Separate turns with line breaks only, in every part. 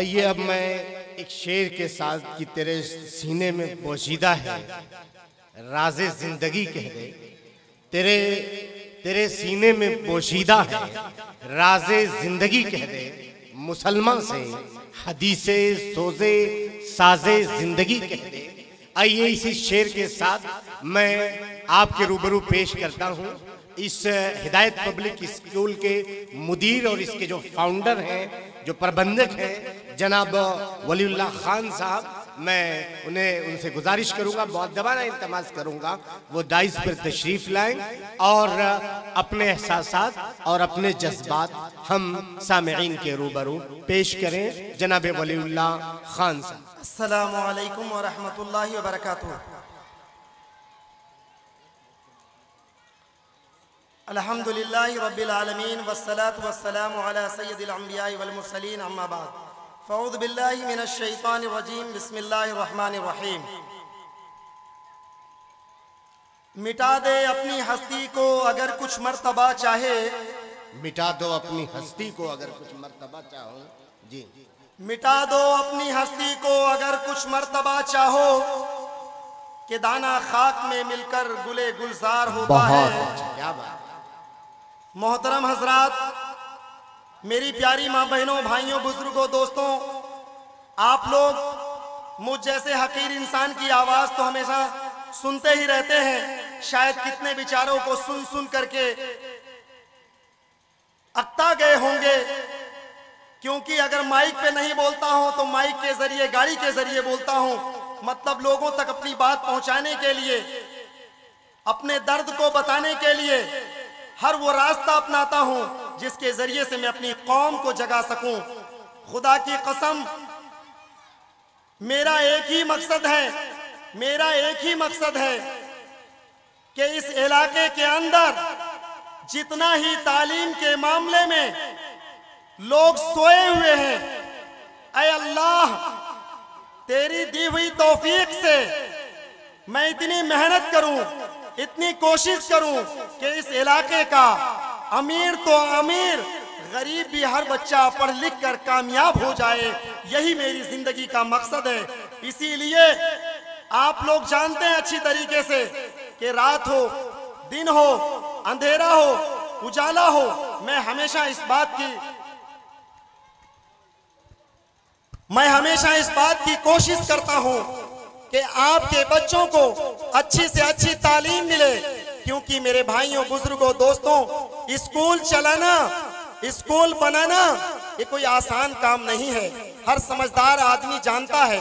आइए अब मैं एक शेर के साथ कि तेरे सीने में बोशीदा है राज़े जिंदगी कह दे। तेरे सीने में बोशीदा है राज़े जिंदगी कह दे। मुसलमान से हदीसे सोजे साजे जिंदगी कह दे। आइए इसी शेर के साथ मैं आपके रूबरू पेश करता हूँ इस हिदायत पब्लिक स्कूल के मुदीर और इसके जो फाउंडर हैं, जो प्रबंधक हैं, जनाब वलीउल्लाह खान साहब। मैं उनसे गुजारिश करूंगा, बहुत दबाना इल्तमास करूंगा, वो डाइस पर तशरीफ लाएं और अपने एहसासात और अपने जज्बात हम सामईन के रूबरू पेश करें। जनाब वलीउल्लाह खान साहब।
अस्सलामु अलैकुम व रहमतुल्लाहि व बरकातुहू। अल्हम्दुलिल्लाहि रब्बिल आलमीन वस्सलातु वस्सलामु अला सय्यदिल अंबिया'i वल मुरसलीन अम्मा बाद। फ़अऊज़ु बिल्लाहि मिनश शैतानिर रजीम। बिस्मिल्लाहिर रहमानिर रहीम। मिटा दे अपनी हस्ती को अगर कुछ मर्तबा चाहे।
मिटा दो अपनी हस्ती को अगर कुछ मर्तबा चाहो। जी,
मिटा दो अपनी हस्ती को अगर कुछ मर्तबा चाहो कि दाना खाक में मिलकर गुले गुलजार होता है।
अच्छा, क्या बात।
मोहतरम हजरात, मेरी प्यारी माँ बहनों, भाइयों, बुजुर्गों, दोस्तों, आप लोग मुझ जैसे हकीर इंसान की आवाज़ तो हमेशा सुनते ही रहते हैं। शायद कितने विचारों को सुन सुन करके अक्ता गए होंगे, क्योंकि अगर माइक पे नहीं बोलता हूं तो माइक के जरिए, गाड़ी के जरिए बोलता हूं। मतलब लोगों तक अपनी बात पहुंचाने के लिए, अपने दर्द को बताने के लिए हर वो रास्ता अपनाता हूं जिसके जरिए से मैं अपनी कौम को जगा सकूं। खुदा की कसम, मेरा एक ही मकसद है कि इस इलाके के अंदर जितना ही तालीम के मामले में लोग सोए हुए हैं, ऐ अल्लाह तेरी दी हुई तौफीक से मैं इतनी मेहनत करूं, इतनी कोशिश करूं कि इस इलाके का अमीर तो अमीर, गरीब भी हर बच्चा पढ़ लिख कर कामयाब हो जाए। यही मेरी जिंदगी का मकसद है। इसीलिए आप लोग जानते हैं अच्छी तरीके से कि रात हो, दिन हो, अंधेरा हो, उजाला हो, मैं हमेशा इस बात की कोशिश करता हूं कि आपके बच्चों को अच्छी से अच्छी तालीम मिले। क्योंकि मेरे भाइयों, बुजुर्गों, दोस्तों, स्कूल चलाना, स्कूल बनाना ये कोई आसान काम नहीं है। हर समझदार आदमी जानता है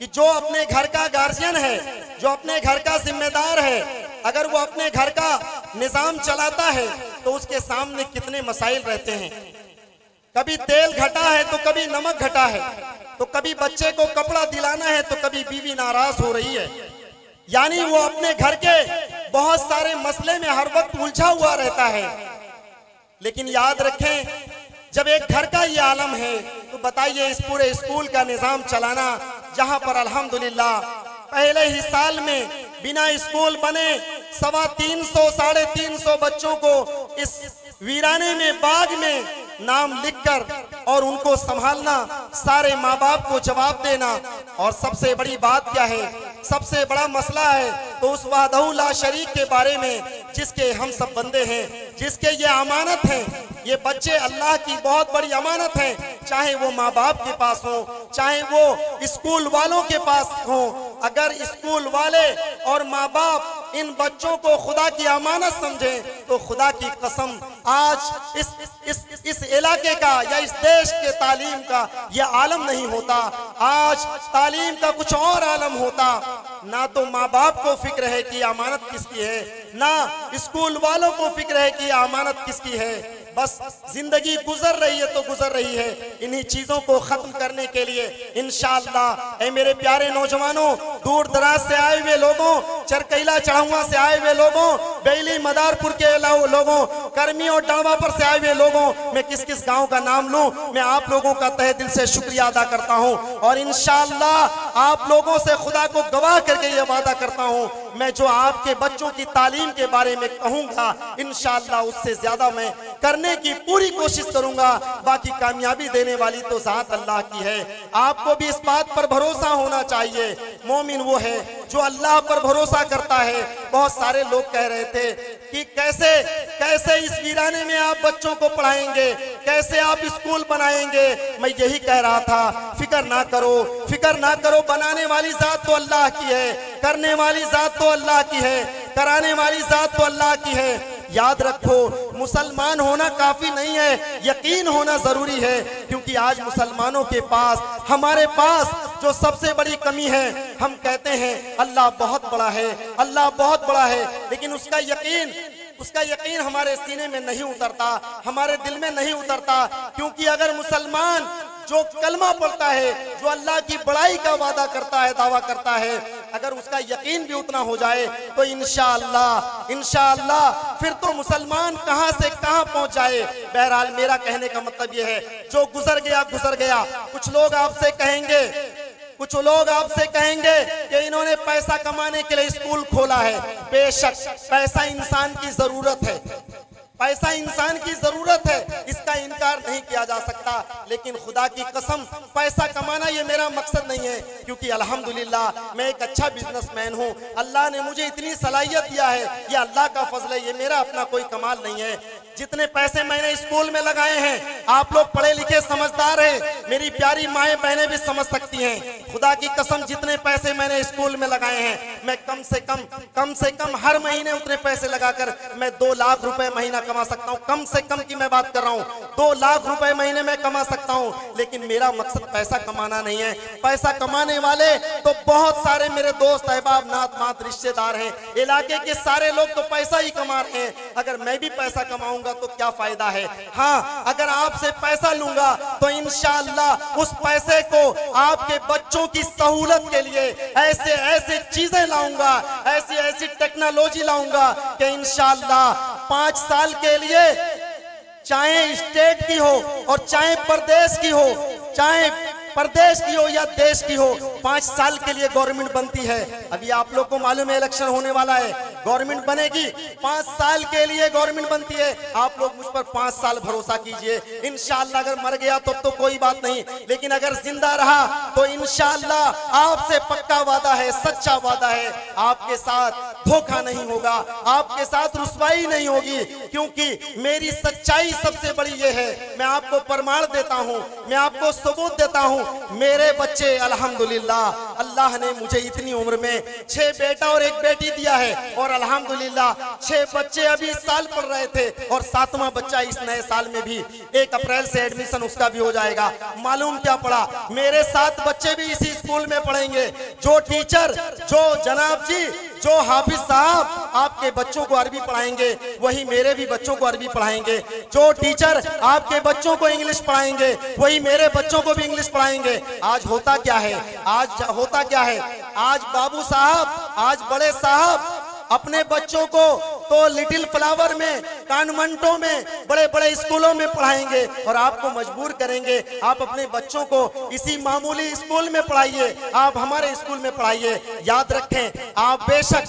कि जो अपने घर का गार्जियन है, जो अपने घर का जिम्मेदार है, अगर वो अपने घर का निजाम चलाता है तो उसके सामने कितने मसाइल रहते हैं। कभी तेल घटा है तो कभी नमक घटा है, तो कभी बच्चे को कपड़ा दिलाना है तो कभी बीवी नाराज हो रही है। यानी वो अपने घर के बहुत सारे मसले में हर वक्त उलझा हुआ रहता है। लेकिन याद रखें, जब एक घर का ये आलम है तो बताइए इस पूरे स्कूल का निजाम चलाना, जहां पर अल्हम्दुलिल्लाह पहले ही साल में बिना स्कूल बने 350 साढ़े 350 बच्चों को इस वीराने में, बाग में नाम लिखकर और उनको संभालना, सारे माँ बाप को जवाब देना। और सबसे बड़ी बात क्या है, सबसे बड़ा मसला है तो उस वहदहू ला शरीक के बारे में जिसके हम सब बंदे हैं, जिसके ये अमानत है। ये बच्चे अल्लाह की बहुत बड़ी अमानत है, चाहे वो माँ बाप के पास हो, चाहे वो स्कूल वालों के पास हो। अगर स्कूल वाले और माँ बाप इन बच्चों को खुदा की अमानत समझे तो खुदा की कसम आज इस इलाके का या इस देश के तालीम का यह आलम नहीं होता। आज तालीम का कुछ और आलम होता। ना तो माँ बाप को फिक्र है कि अमानत किसकी है, ना स्कूल वालों को फिक्र है कि अमानत किसकी है। बस जिंदगी गुजर रही है तो गुजर रही है। इन्हीं चीजों को खत्म करने के लिए इंशाअल्लाह, ऐ मेरे प्यारे नौजवानों, दूर दराज से आए हुए लोगों, चरकैला चढ़ावा से आए हुए लोगों, बेली मदारपुर के लोगों, कर्मी और डावापर से आए हुए लोगों, मैं किस किस गांव का नाम लूं, मैं आप लोगों का तहे दिल से शुक्रिया अदा करता हूं। और इंशाअल्लाह आप लोगों से खुदा को गवाह करके ये वादा करता हूं, मैं जो आपके बच्चों की तालीम के बारे में कहूंगा इंशाअल्लाह उससे ज्यादा मैं करने की पूरी कोशिश करूंगा। बाकी कामयाबी देने वाली तो ज़ात अल्लाह की है। आपको भी इस बात पर भरोसा होना चाहिए, मोमिन वो है जो अल्लाह पर भरोसा करता है। बहुत सारे लोग कह रहे थे कि कैसे कैसे इस वीराने में आप बच्चों को पढ़ाएंगे, कैसे आप स्कूल बनाएंगे। मैं यही कह रहा था, फिक्र ना करो, फिक्र ना करो, बनाने वाली ज़ात तो अल्लाह की है, करने वाली ज़ात तो अल्लाह की है, कराने वाली ज़ात तो अल्लाह की है। याद रखो, मुसलमान होना काफी नहीं है, यकीन होना जरूरी है। क्योंकि आज मुसलमानों के पास, हमारे पास जो सबसे बड़ी कमी है, हम कहते हैं अल्लाह बहुत बड़ा है, अल्लाह बहुत बड़ा है, लेकिन उसका यकीन हमारे सीने में नहीं उतरता, हमारे दिल में नहीं उतरता। क्योंकि अगर मुसलमान जो कलमा पढ़ता है, जो अल्लाह की बड़ाई का वादा करता है, दावा करता है, अगर उसका यकीन भी उतना हो जाए तो इंशाअल्लाह फिर तो मुसलमान कहां से कहां पहुंच जाए। बहरहाल मेरा कहने का मतलब यह है, जो गुजर गया गुजर गया। कुछ लोग आपसे कहेंगे कि इन्होंने पैसा कमाने के लिए स्कूल खोला है। बेशक पैसा इंसान की जरूरत है, पैसा इंसान की जरूरत है, इसका इनकार नहीं किया जा सकता। लेकिन खुदा की कसम, पैसा कमाना ये मेरा मकसद नहीं है। क्योंकि अल्हम्दुलिल्लाह मैं एक अच्छा बिजनेसमैन हूँ, अल्लाह ने मुझे इतनी सलाहियत दिया है, ये अल्लाह का फजल है, ये मेरा अपना कोई कमाल नहीं है। जितने पैसे मैंने स्कूल में लगाए हैं, आप लोग पढ़े लिखे समझदार हैं, मेरी प्यारी माएँ बहनें भी समझ सकती हैं। खुदा की कसम, जितने पैसे मैंने स्कूल में लगाए हैं, मैं कम से कम हर महीने उतने पैसे लगाकर मैं 2 लाख रुपए महीना कमा सकता हूँ। कम से कम की मैं बात कर रहा हूँ, 2 लाख रुपए महीने में कमा सकता हूँ। लेकिन मेरा मकसद पैसा कमाना नहीं है। पैसा कमाने वाले तो बहुत सारे मेरे दोस्त, अहबाब, नात मात, रिश्तेदार हैं, इलाके के सारे लोग तो पैसा ही कमा रहे हैं। अगर मैं भी पैसा कमाऊंगा तो क्या फायदा है। हाँ, अगर आपसे पैसा लूंगा तो इंशाअल्लाह उस पैसे को आपके बच्चों की सहूलत के लिए ऐसे चीजें लाऊंगा, ऐसी टेक्नोलॉजी लाऊंगा कि इंशाअल्लाह 5 साल के लिए, चाहे स्टेट की हो और चाहे प्रदेश की हो, चाहे प्रदेश की हो या देश की हो, 5 साल के लिए गवर्नमेंट बनती है। अभी आप लोग को मालूम है इलेक्शन होने वाला है, गवर्नमेंट बनेगी, 5 साल के लिए गवर्नमेंट बनती है। आप लोग मुझ पर 5 साल भरोसा कीजिए। इंशाअल्लाह अगर मर गया तो कोई बात नहीं, लेकिन अगर जिंदा रहा तो इंशाअल्लाह आपसे पक्का वादा है, सच्चा वादा है, आपके साथ धोखा नहीं होगा, आपके साथ रुसवाई नहीं होगी। क्योंकि मेरी सच्चाई सबसे बड़ी ये है, मैं आपको प्रमाण देता हूँ, मैं आपको सबूत देता हूँ। मेरे बच्चे अल्हम्दुलिल्लाह, अल्लाह ने मुझे इतनी उम्र में 6 बेटा और 1 बेटी दिया है। और अल्हम्दुलिल्लाह 6 बच्चे अभी इस साल पढ़ रहे थे और 7वां बच्चा इस नए साल में भी 1 अप्रैल से एडमिशन उसका भी हो जाएगा। मालूम क्या पड़ा, मेरे 7 बच्चे भी इसी स्कूल में पढ़ेंगे। जो टीचर, जो जनाब जी, जो हाफिज साहब आपके बच्चों को अरबी पढ़ाएंगे, वही मेरे भी बच्चों को अरबी पढ़ाएंगे। जो टीचर आपके बच्चों को इंग्लिश पढ़ाएंगे, वही मेरे बच्चों को भी इंग्लिश पढ़ाएंगे। आज होता क्या है, आज बाबू साहब, आज बड़े साहब अपने बच्चों को तो लिटिल फ्लावर में, कॉन्वेंटों में, बड़े बड़े स्कूलों में पढ़ाएंगे और आपको मजबूर करेंगे आप अपने बच्चों को इसी मामूली स्कूल में पढ़ाइए, आप हमारे स्कूल में पढ़ाइए। याद रखें, आप बेशक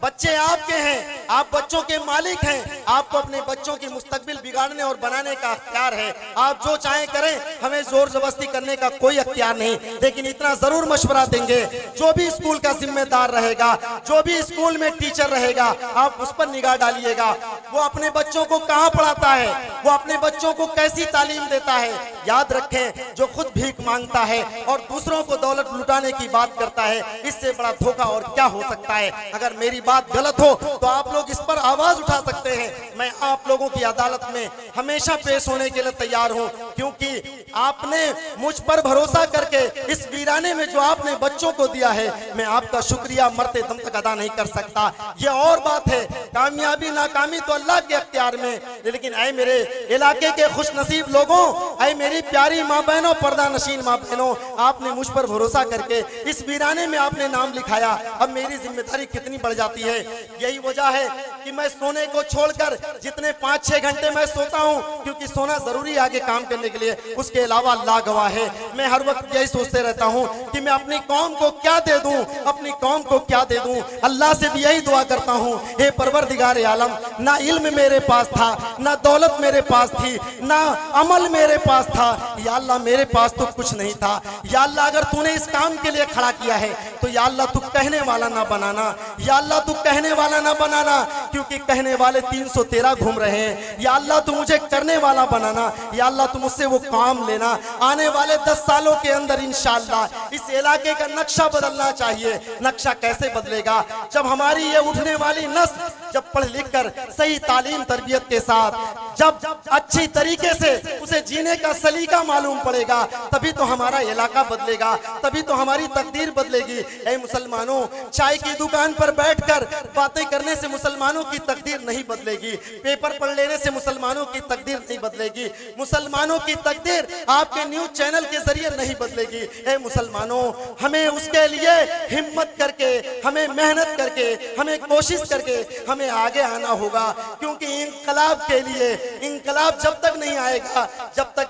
बच्चे आपके हैं, आप बच्चों के मालिक हैं, आपको अपने बच्चों की मुस्तकबिल बिगाड़ने और बनाने का अख्तियार है। आप जो चाहें करें, हमें जोर जबरदस्ती करने का कोई अख्तियार नहीं। लेकिन इतना जरूर मशवरा देंगे, जो भी स्कूल का जिम्मेदार रहेगा, जो भी स्कूल में टीचर रहेगा, आप उस पर निगाह डालिएगा। वो अपने बच्चों को कहाँ पढ़ाता है, वो अपने बच्चों को कैसी तालीम देता है। याद रखें, जो खुद भीख मांगता है और दूसरों को दौलत लुटाने की बात करता है, इससे बड़ा धोखा और क्या हो सकता है। अगर मेरी बात गलत हो तो आप लोग इस पर आवाज उठा सकते हैं। मैं आप लोगों की अदालत में हमेशा पेश होने के लिए तैयार हूं, क्योंकि आपने मुझ पर भरोसा करके इस वीराने में जो आपने बच्चों को दिया है, मैं आपका शुक्रिया मरते दम तक अदा नहीं कर सकता। ये और बात है, कामयाबी नाकामी तो अल्लाह के अख्तियार में, लेकिन ऐ मेरे इलाके के खुश नसीब लोगों, ऐ मेरी प्यारी माँ बहनों, पर्दा नशीन माँ बहनों, आपने मुझ पर भरोसा करके इस वीराने में आपने नाम लिखाया। अब मेरी जिम्मेदारी कितनी बढ़ जाती है। यही वजह है कि मैं सोने को छोड़कर जितने 5-6 घंटे मैं सोता हूं, क्योंकि सोना जरूरी है आगे काम करने के लिए, उसके अलावा अल्लाह गवाह है मैं हर वक्त यही सोचते रहता हूं कि मैं अपनी कौम को क्या दे दूं, अपनी कौम को क्या दे दूं। अल्लाह से भी यही दुआ करता हूं, हे परवरदिगार आलम, ना इल्म मेरे पास था, ना दौलत मेरे पास थी, ना अमल मेरे पास था, या अल्लाह मेरे पास तो कुछ नहीं था। या अल्लाह अगर तूने इस काम के लिए खड़ा किया है तो या अल्लाह तू कहने वाला ना बनाना, या अल्लाह तू कहने वाला ना बनाना, क्योंकि कहने वाले 313 घूम रहे हैं। या अल्लाह तू मुझे करने वाला बनाना, या अल्लाह तू मुझसे वो काम लेना। आने वाले 10 सालों के अंदर इंशाअल्लाह इस इलाके का नक्शा बदलना चाहिए। नक्शा कैसे बदलेगा? जब हमारी ये उठने वाली नस्ल जब पढ़ लिख कर सही तालीम तरबियत के साथ जब अच्छी तरीके से उसे जीने का सलीका मालूम पड़ेगा, तभी तो हमारा इलाका बदलेगा, तभी तो हमारी तकदीर बदलेगी। ऐ मुसलमानों, चाय की दुकान पर बैठकर बातें करने से मुसलमानों की तकदीर नहीं बदलेगी, पेपर पढ़ लेने से मुसलमानों की तकदीर नहीं बदलेगी, मुसलमानों की तकदीर आपके न्यूज चैनल के जरिए नहीं बदलेगी। ऐ मुसलमानों, हमें उसके लिए हिम्मत करके, हमें मेहनत करके, हमें कोशिश करके हमें आगे आना होगा, क्योंकि इंकलाब के लिए, इंकलाब जब तक नहीं आएगा जब तक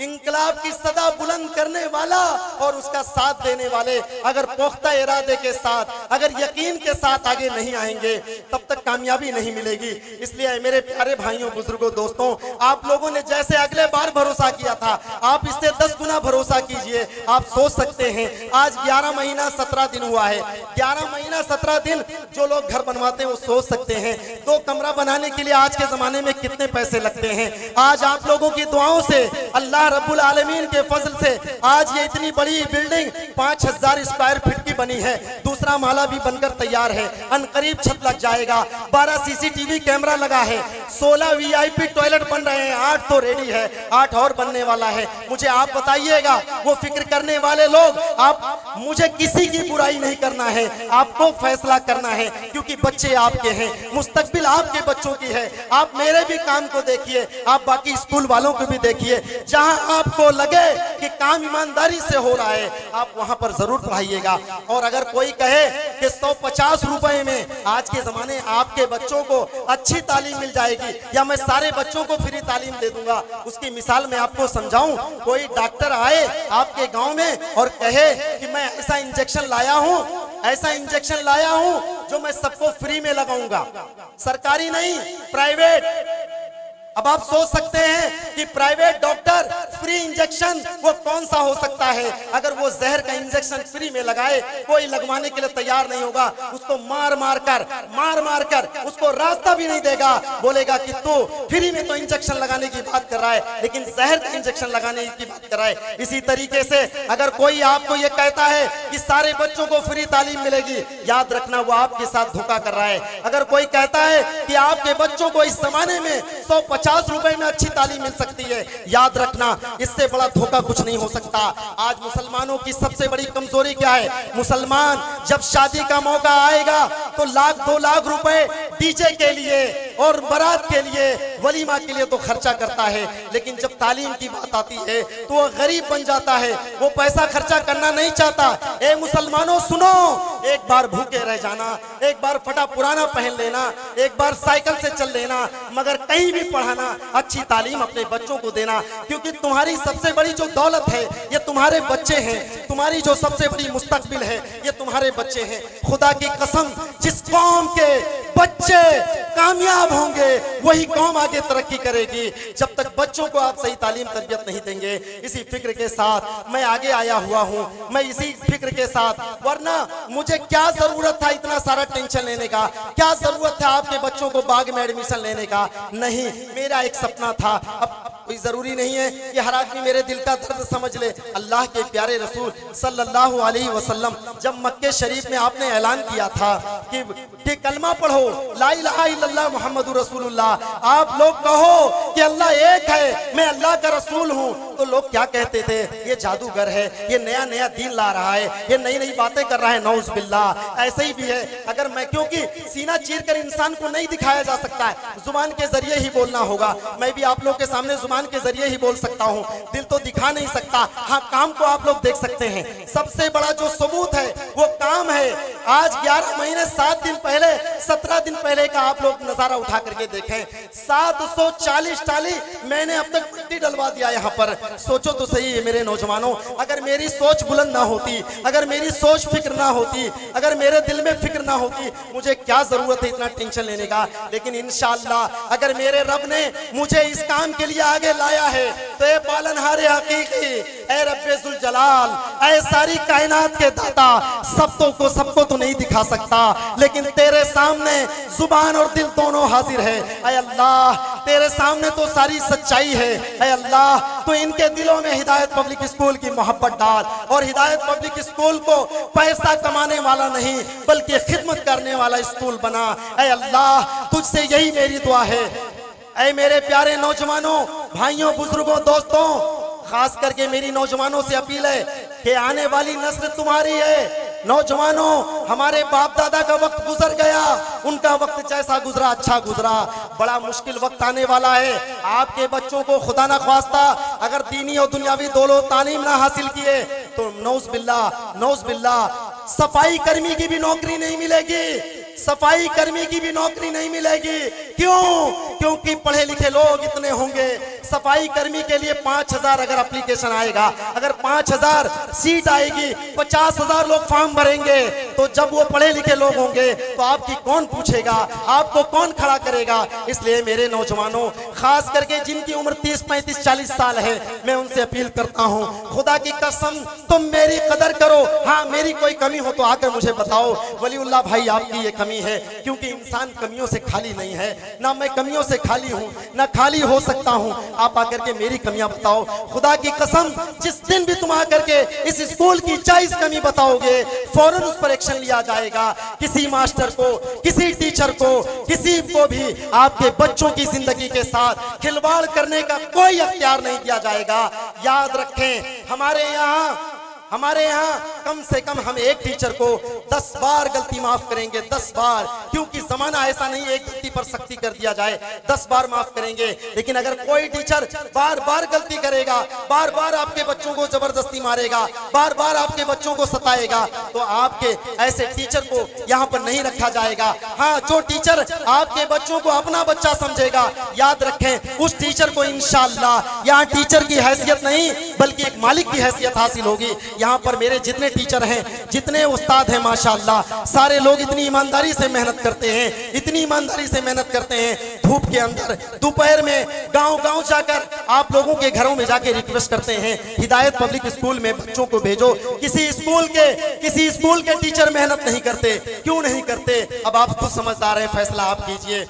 इंकलाब की सदा बुलंद करने वाला और उसका साथ देने वाले अगर पुख्ता इरादे के साथ, अगर यकीन के साथ आगे नहीं आएंगे, तब तक कामयाबी नहीं मिलेगी। इसलिए मेरे प्यारे भाइयों, बुजुर्गों, दोस्तों, आप लोगों ने जैसे अगले बार भरोसा किया था, आप इससे 10 गुना भरोसा कीजिए। आप सोच सकते हैं आज 11 महीना 17 दिन हुआ है, 11 महीना 17 दिन जो लोग घर बनवाते हैं वो सोच सकते हैं 2 कमरा बनाने के लिए आज के जमाने में कितने पैसे लगते हैं। आज आप लोगों की दुआओं से, अल्लाह रब्बुल आलमीन के फजल से आज ये इतनी बड़ी बिल्डिंग 5000 स्क्वायर फीट की बनी है, दूसरा माला भी बनकर तैयार है, अनकरीब छत लग जाएगा, 12 सीसीटीवी कैमरा लगा है, 16 वीआईपी टॉयलेट बन रहे हैं, 8 तो रेडी है, 8 और बनने वाला है। मुझे आप बताइएगा, वो फिक्र करने वाले लोग, आप, मुझे किसी की बुराई नहीं करना है, आपको फैसला करना है, क्योंकि बच्चे आपके हैं, मुस्तकबिल आपके बच्चों की है। आप मेरे भी काम को देखिए, आप बाकी स्कूल वालों को भी देखिए, जहां आपको लगे कि काम ईमानदारी से हो रहा है आप वहां पर जरूर पढ़ाइएगा। और अगर कोई कहे कि 150 रुपए में आज के जमाने आपके बच्चों को अच्छी तालीम मिल जाएगी या मैं सारे बच्चों को फ्री तालीम दे दूंगा, उसकी मिसाल मैं आपको समझाऊं। कोई डॉक्टर आए आपके गांव में और कहे कि मैं ऐसा इंजेक्शन लाया हूं, ऐसा इंजेक्शन लाया हूं जो मैं सबको फ्री में लगाऊंगा, सरकारी नहीं, प्राइवेट। अब आप सोच सकते हैं कि प्राइवेट डॉक्टर फ्री इंजेक्शन वो कौन सा हो सकता है। अगर वो जहर का इंजेक्शन फ्री में लगाए, कोई लगवाने के लिए तैयार नहीं होगा, उसको मार मार कर उसको रास्ता भी नहीं देगा, बोलेगा कि तू फ्री में तो इंजेक्शन लगाने की बात कर रहा है लेकिन जहर का इंजेक्शन लगाने की बात कर रहा है। इसी तरीके से अगर कोई आपको ये कहता है कि सारे बच्चों को फ्री तालीम मिलेगी, याद रखना वो आपके साथ धोखा कर रहा है। अगर कोई कहता है कि आपके बच्चों को इस जमाने में 150 रुपए में अच्छी तालीम मिल सकती है, याद रखना इससे बड़ा धोखा कुछ नहीं हो सकता। आज मुसलमानों की सबसे बड़ी कमजोरी क्या है? मुसलमान जब शादी का मौका आएगा तो 1-2 लाख रुपए डीजे के लिए और बारात के लिए, वलीमा के लिए तो खर्चा करता है, लेकिन जब तालीम की बात आती है तो वो गरीब बन जाता है, वो पैसा खर्चा करना नहीं चाहता। ए मुसलमानों सुनो, एक बार भूखे रह जाना, एक बार फटा पुराना पहन लेना, एक बार साइकिल से चल लेना, मगर कहीं भी पढ़ाना, अच्छी तालीम अपने बच्चों को देना, क्योंकि तुम्हारी सबसे बड़ी जो दौलत है ये तुम्हारे बच्चे हैं, तुम्हारी जो सबसे बड़ी मुस्तकबिल है ये तुम्हारे बच्चे हैं। खुदा की कसम, जिस कौम के बच्चे कामयाब होंगे वही कौम आगे तरक्की करेगी। जब तक बच्चों को आप सही तालीम तरबियत नहीं देंगे, इसी फिक्र के साथ मैं आगे आया हुआ हूं, मैं इसी फिक्र के साथ, वरना मुझे क्या जरूरत था इतना सारा टेंशन लेने का, क्या जरूरत था आपके बच्चों को बाग में एडमिशन लेने का? नहीं, मेरा एक सपना था। अब कोई जरूरी नहीं है कि हर आदमी मेरे दिल का दर्द समझ ले। अल्लाह के प्यारे रसूल सल्लल्लाहु अलैहि वसल्लम जब मक्के शरीफ में आपने ऐलान किया था कि कलमा पढ़ो, ला इलाहा इल्लल्लाह मुहम्मदुर रसूलुल्लाह, आप लोग कहो कि अल्लाह एक है, मैं अल्लाह का रसूल हूँ, तो लोग क्या कहते थे? ये जादूगर है, ये नया नया दीन ला रहा है, ये नई नई बातें कर रहा है, नौज बिल्लाह। ऐसे ही भी है, अगर मैं, क्योंकि सीना चीर कर इंसान को नहीं दिखाया जा सकता है, जुबान के जरिए ही बोलना होगा। मैं भी आप लोग के सामने जुबान के जरिए ही बोल सकता हूँ, दिल तो दिखा नहीं सकता, हाँ काम को आप लोग देख सकते हैं। सबसे बड़ा जो सबूत है वो काम है। आज 11 महीने 7 दिन पहले, 17 दिन पहले का आप लोग नजारा उठा करके देखें, 740 टाली मैंने अब तक मिट्टी डलवा दिया यहाँ पर। सोचो तो सही है मेरे नौजवानों, अगर मेरी सोच बुलंद ना होती, अगर मेरी सोच फिक्र ना होती, अगर मेरे दिल में फिक्र ना होती, मुझे क्या जरूरत है इतना टेंशन लेने का। लेकिन इंशाअल्लाह अगर मेरे रब ने मुझे इस काम के लिए आगे लाया है तो ये पालनहारे हकीकी, ऐ रब्बे जुल जलाल, ऐ सारी कायनात के दाता, सबको तो नहीं दिखा सकता, लेकिन तेरे सामने जुबान और दिल दोनों हाजिर है। ऐ अल्लाह तेरे सामने तो सारी सच्चाई है। ऐ अल्लाह तो इनके दिलों में हिदायत पब्लिक स्कूल की मोहब्बत डाल, और हिदायत पब्लिक स्कूल को पैसा कमाने वाला नहीं बल्कि खिदमत करने वाला स्कूल बना। ऐ अल्लाह तुझसे यही मेरी दुआ है। ऐ मेरे प्यारे नौजवानों, भाइयों, बुजुर्गों, दोस्तों, खास करके मेरी नौजवानों से अपील है कि आने वाली नस्ल तुम्हारी है। नौजवानों, हमारे बाप दादा का वक्त गुजर गया, उनका वक्त जैसा गुजरा अच्छा गुजरा, बड़ा मुश्किल वक्त आने वाला है। आपके बच्चों को खुदा ना ख्वास्ता अगर दीनी और दुनियावी दोनों तालीम ना हासिल किए तो नौज बिल्लाह सफाई कर्मी की भी नौकरी नहीं मिलेगी, सफाई कर्मी की भी नौकरी नहीं मिलेगी। क्यों? क्योंकि पढ़े लिखे लोग इतने होंगे। सफाई कर्मी के लिए 5000 अगर एप्लीकेशन आएगा, अगर 5000 सीट आएगी, 50,000 लोग फॉर्म भरेंगे, तो जब वो पढ़े लिखे लोग होंगे तो आपकी कौन पूछेगा, आपको कौन खड़ा करेगा? इसलिए मेरे नौजवानों, खास करके जिनकी उम्र 30, 35, 40 साल है, मैं उनसे अपील करता हूँ, खुदा की कसम तुम मेरी कदर करो। हाँ, मेरी कोई कमी हो तो आकर मुझे बताओ। वलीउल्लाह भाई, आपकी ये कमी है, क्योंकि इंसान कमियों से खाली नहीं है, ना मैं कमियों से खाली हूँ, ना खाली हो सकता हूँ। आप आकर के मेरी कमियां बताओ। खुदा की कसम, जिस दिन भी तुम आकर के इस स्कूल की 40 कमी बताओगे, फौरन उस पर एक्शन लिया जाएगा। किसी मास्टर को, किसी टीचर को, किसी को भी आपके बच्चों की जिंदगी के साथ खिलवाड़ करने का कोई अख्तियार नहीं दिया जाएगा। याद रखें, हमारे यहाँ कम से कम हम एक टीचर को 10 बार गलती माफ करेंगे, 10 बार, क्योंकि जमाना ऐसा नहीं एक गलती पर सख्ती कर दिया जाए, 10 बार माफ करेंगे। लेकिन अगर कोई टीचर बार बार गलती करेगा, बार बार आपके बच्चों को जबरदस्ती मारेगा, बार बार आपके बच्चों को सताएगा, तो आपके ऐसे टीचर को यहाँ पर नहीं रखा जाएगा। हाँ, जो टीचर आपके बच्चों को अपना बच्चा समझेगा, याद रखें, उस टीचर को इंशाअल्लाह यहाँ टीचर की हैसियत नहीं बल्कि एक मालिक की हैसियत हासिल होगी। यहाँ पर मेरे जितने टीचर हैं, जितने उस्ताद हैं, माशाअल्लाह सारे लोग इतनी ईमानदारी से मेहनत करते हैं, इतनी ईमानदारी से मेहनत करते हैं। धूप के अंदर, दोपहर में गांव-गांव जाकर आप लोगों के घरों में जाके रिक्वेस्ट करते हैं, हिदायत पब्लिक स्कूल में बच्चों को भेजो। किसी स्कूल के टीचर मेहनत नहीं करते, क्यों नहीं करते? अब आप खुद समझदार हैं, फैसला आप कीजिए।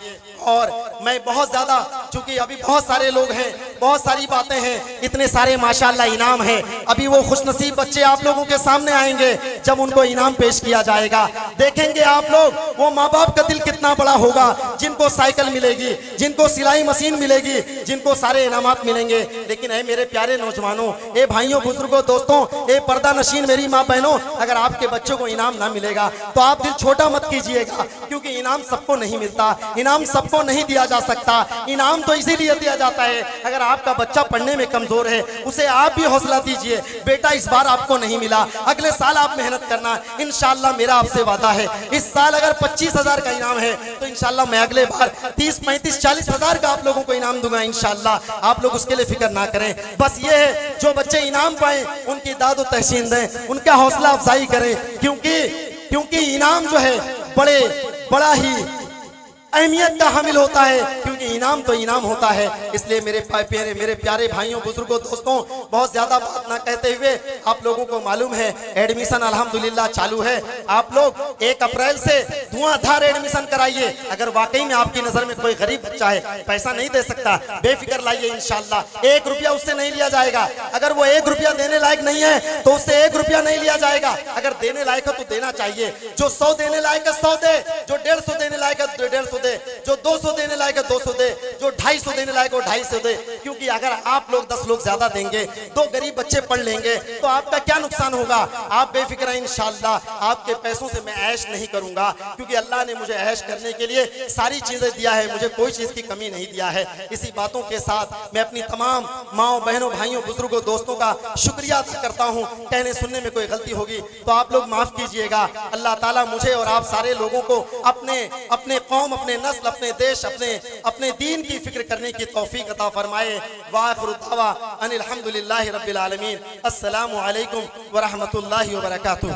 और मैं बहुत ज्यादा, चूंकि अभी बहुत सारे लोग हैं, बहुत सारी बातें हैं, इतने सारे माशाअल्लाह इनाम हैं, अभी वो खुशनसीब बच्चे आप लोगों के सामने आएंगे जब उनको इनाम पेश किया जाएगा। देखेंगे आप लोग, वो माँ बाप का दिल कितना बड़ा होगा जिनको साइकिल मिलेगी, जिनको सिलाई मशीन मिलेगी, जिनको सारे इनामात मिलेंगे। लेकिन है मेरे प्यारे नौजवानों, ए भाइयों, बुजुर्गों, दोस्तों, ए पर्दा नशीन मेरी माँ बहनों, अगर आपके बच्चों को इनाम ना मिलेगा तो आप दिल छोटा मत कीजिएगा, क्योंकि इनाम सबको नहीं मिलता, इनाम सबको नहीं दिया जा सकता। इनाम तो इसीलिए दिया जाता है, अगर आपका बच्चा पढ़ने में कमजोर है उसे आप भी हौसला दीजिए, बेटा इस बार आपको नहीं मिला, अगले साल आप मेहनत करना। इंशाअल्लाह मेरा आपसे वादा है, इस साल अगर 25,000 का इनाम है तो इंशाअल्लाह मैं अगले बार 30, 35, 40,000 का आप लोगों को इनाम दूंगा इंशाअल्लाह। आप लोग उसके लिए फिक्र ना करें। बस ये है, जो बच्चे इनाम पाए उनकी दाद और तहसीन दें, उनका हौसला अफजाई करें, क्योंकि इनाम जो है बड़ा ही अहमियत का हामिल होता है, क्योंकि इनाम तो इनाम होता है। इसलिए मेरे प्यारे भाइयों, बुजुर्गों, दोस्तों, बहुत ज्यादा बात ना कहते हुए, आप लोगों को मालूम है एडमिशन अल्हम्दुलिल्लाह चालू है। आप लोग 1 अप्रैल से धुआंधार एडमिशन कराइए। अगर वाकई में आपकी नजर में कोई गरीब बच्चा है, पैसा नहीं दे सकता, बेफिक्र लाइए, इंशाल्लाह 1 रुपया उससे नहीं लिया जाएगा। अगर वो 1 रुपया देने लायक नहीं है तो उससे 1 रुपया नहीं लिया जाएगा। अगर देने लायक है तो देना चाहिए। जो 100 देने लायक है 100 दे, जो 150 देने लायक है 150 दे, जो 200 देने लायक है 200 दे, जो 250 देने लायक है 250 दे। क्योंकि अगर आप लोग 10 लोग ज्यादा देंगे, 2 गरीब बच्चे पढ़ लेंगे तो आपका क्या नुकसान होगा। आप बेफिक्र हैं, इंशाल्लाह आपके पैसों से मैं ऐश नहीं करूंगा, क्योंकि अल्लाह ने मुझे ऐश करने के लिए सारी चीजें दिया है, मुझे कोई चीज की कमी नहीं दिया है। इसी बातों के साथ मैं अपनी तमाम माओ, बहनों, भाइयों, बुजुर्गों, दोस्तों का शुक्रिया अदा करता हूं। कहने सुनने में कोई गलती होगी तो आप लोग माफ कीजिएगा। अल्लाह ताला मुझे और आप सारे लोगों को अपने कौम, अपने नस्ल, अपने देश, अपने दीन की फिक्र करने की तौफीक अता फरमाए। वाखिरु दावा अनिल हम्दुलिल्लाहि रब्बिल आलमीन। अस्सलामु अलैकुम व रहमतुल्लाहि व बरकातुहू।